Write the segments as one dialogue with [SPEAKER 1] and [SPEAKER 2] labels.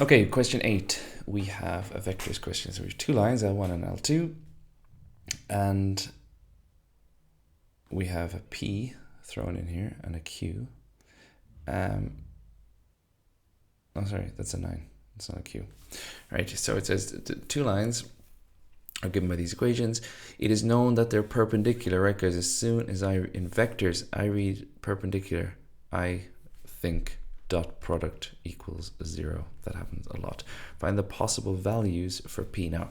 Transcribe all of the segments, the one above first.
[SPEAKER 1] Okay, question 8. We have a vectors question. So we have two lines, L1 and L2. And we have a P thrown in here and a Q. Oh, sorry, that's a 9. It's not a Q. Right, so it says the two lines are given by these equations. It is known that they're perpendicular, right? Because as soon as in vectors, I read perpendicular, I think dot product equals 0. That happens a lot. Find the possible values for P. Now,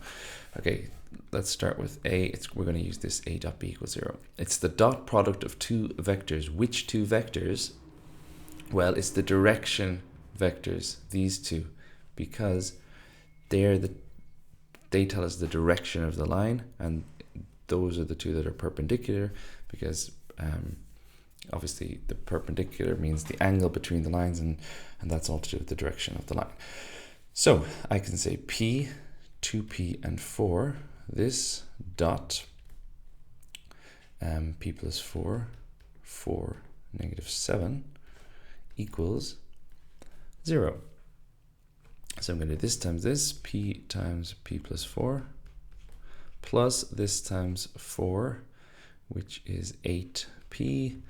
[SPEAKER 1] okay, let's start with A. We're going to use this A dot B equals 0. It's the dot product of two vectors. Which two vectors? Well, it's the direction vectors, these two, because they tell us the direction of the line, and those are the two that are perpendicular, because obviously the perpendicular means the angle between the lines, and that's all to do with the direction of the line. So I can say P, 2P and 4, this dot P plus 4, 4, negative 7 equals 0. So I'm going to do this times this, P times P plus 4, plus this times 4, which is 8P,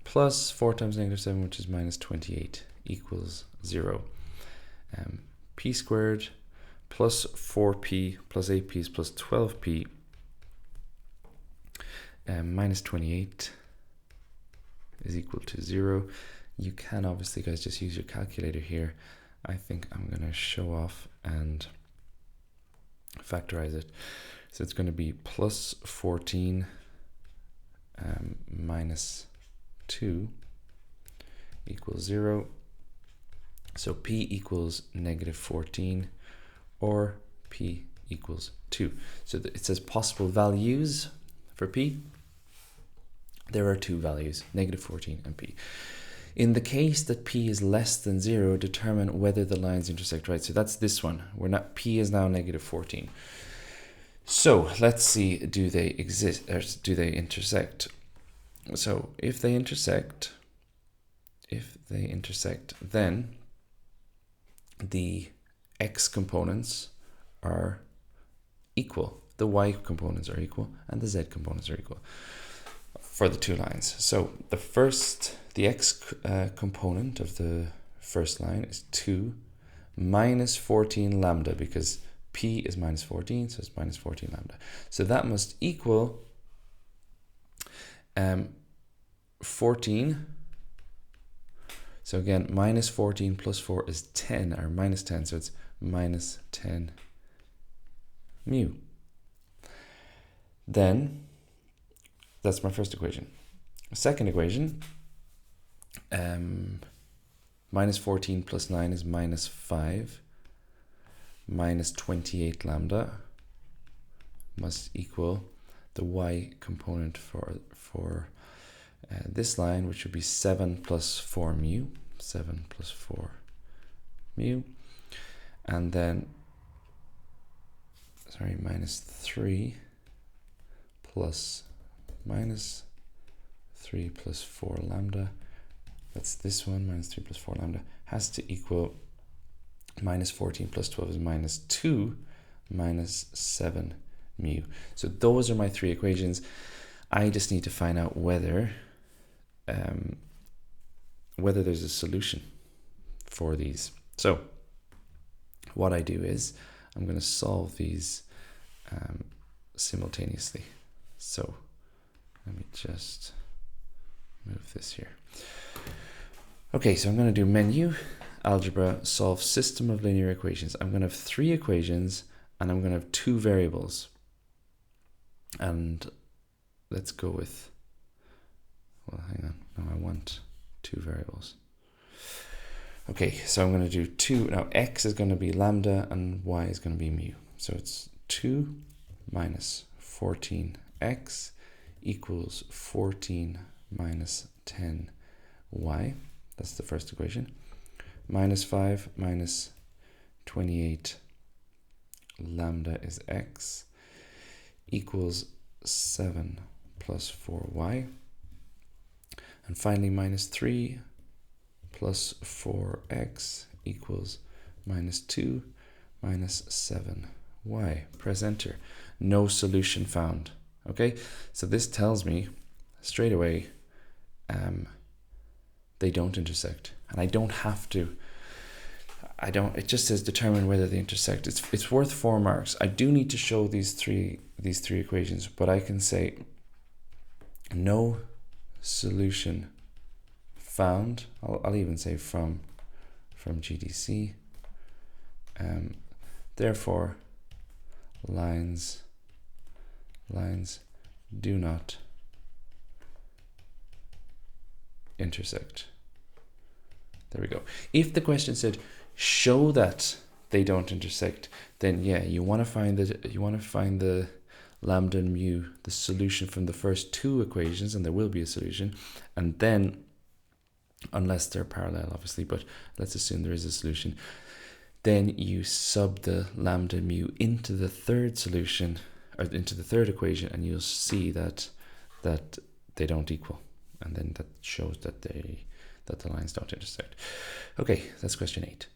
[SPEAKER 1] plus 4 times negative 7, which is minus 28, equals 0. P squared plus 4P plus 8P is plus 12P, minus 28 is equal to 0. You can obviously, guys, just use your calculator here. I think I'm going to show off and factorize it. So it's going to be plus 14 minus 2 equals 0. So P equals negative 14, or P equals 2. So it says possible values for P. There are two values, negative 14 and P. In the case that P is less than 0, determine whether the lines intersect, right? So that's this one. P is now negative 14. So let's see, do they exist, or do they intersect? So if they intersect, then the X components are equal, the Y components are equal, and the Z components are equal for the two lines. So the X component of the first line is 2 minus 14 lambda, because P is minus 14, so it's minus 14 lambda. So that must equal 14. So again, minus 14 plus 4 is 10, or minus 10, so it's minus 10 mu. Then, that's my first equation. Second equation, minus 14 plus 9 is minus 5, minus 28 lambda must equal the Y component for this line, which would be 7 plus 4 mu, 7 plus 4 mu, and then, sorry, minus 3 plus minus 3 plus 4 lambda, that's this one, minus 3 plus 4 lambda, has to equal minus 14 plus 12 is minus 2 minus 7 mu. So those are my three equations. I just need to find out whether there's a solution for these. So what I do is I'm going to solve these simultaneously. So let me just move this here. Okay, so I'm going to do menu, algebra, solve system of linear equations. I'm going to have three equations and I'm going to have two variables. And let's go with, well, hang on. No, I want two variables. Okay, so I'm going to do 2. Now, x is going to be lambda and y is going to be mu. So it's 2 minus 14x equals 14 minus 10y. That's the first equation. Minus 5 minus 28 lambda is x equals 7 plus 4y. And finally, minus 3 plus 4x equals minus 2 minus 7y. Press enter. No solution found. Okay, so this tells me straight away they don't intersect, and I don't have to. It just says determine whether they intersect. It's worth 4 marks. I do need to show these three equations, but I can say no solution found. I'll even say from GDC. Therefore, lines do not intersect. There we go. If the question said show that they don't intersect, then yeah, you want to find the lambda and mu, the solution from the first 2 equations, and there will be a solution, and then, unless they're parallel obviously, but let's assume there is a solution, then you sub the lambda and mu into the third solution, or into the third equation, and you'll see that they don't equal, and then that shows that the lines don't intersect. Okay, that's question 8.